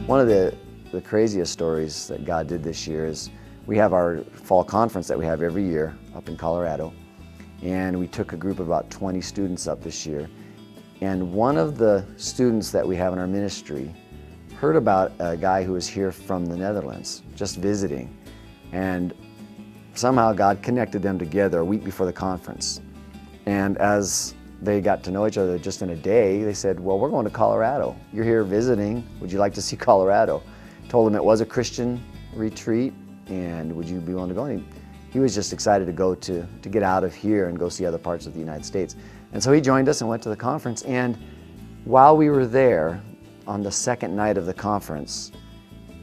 One of the craziest stories that God did this year is we have our fall conference that we have every year up in Colorado, and we took a group of about 20 students up this year. And one of the students that we have in our ministry heard about a guy who was here from the Netherlands, just visiting. And somehow God connected them together a week before the conference. And as they got to know each other just in a day, they said, well, we're going to Colorado. You're here visiting. Would you like to see Colorado? Told him it was a Christian retreat, and would you be willing to go? And he was just excited to go to get out of here and go see other parts of the United States. And so he joined us and went to the conference. And while we were there, on the second night of the conference,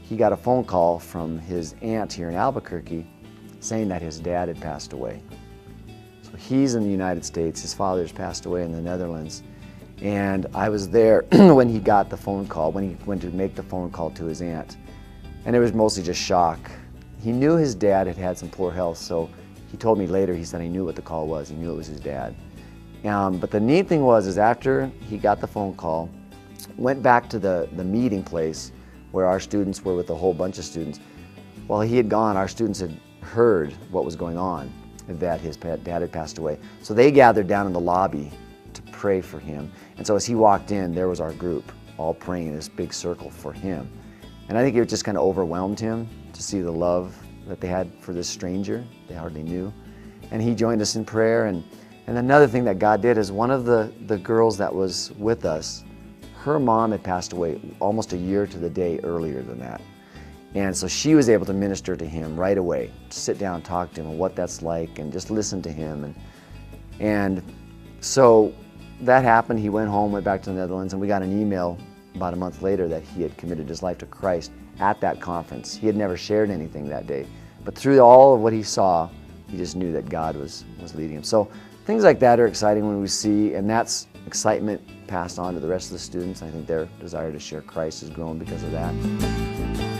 he got a phone call from his aunt here in Albuquerque saying that his dad had passed away. So he's in the United States, his father's passed away in the Netherlands. And I was there when he got the phone call, when he went to make the phone call to his aunt. And it was mostly just shock. He knew his dad had had some poor health, so he told me later, he said he knew what the call was. He knew it was his dad. But the neat thing was after he got the phone call, went back to the meeting place where our students were with a whole bunch of students. While he had gone, our students had heard what was going on, that his dad had passed away. So they gathered down in the lobby to pray for him. And so as he walked in, there was our group all praying in this big circle for him. And I think it just kind of overwhelmed him to see the love that they had for this stranger they hardly knew. And he joined us in prayer. And another thing that God did is one of the girls that was with us, her mom had passed away almost a year to the day earlier than that. And so she was able to minister to him right away, sit down, talk to him, and what that's like, and just listen to him. And so that happened. He went home, went back to the Netherlands, and we got an email about a month later that he had committed his life to Christ at that conference. He had never shared anything that day, but through all of what he saw, he just knew that God was leading him. So things like that are exciting when we see, and that's excitement passed on to the rest of the students. I think their desire to share Christ has grown because of that.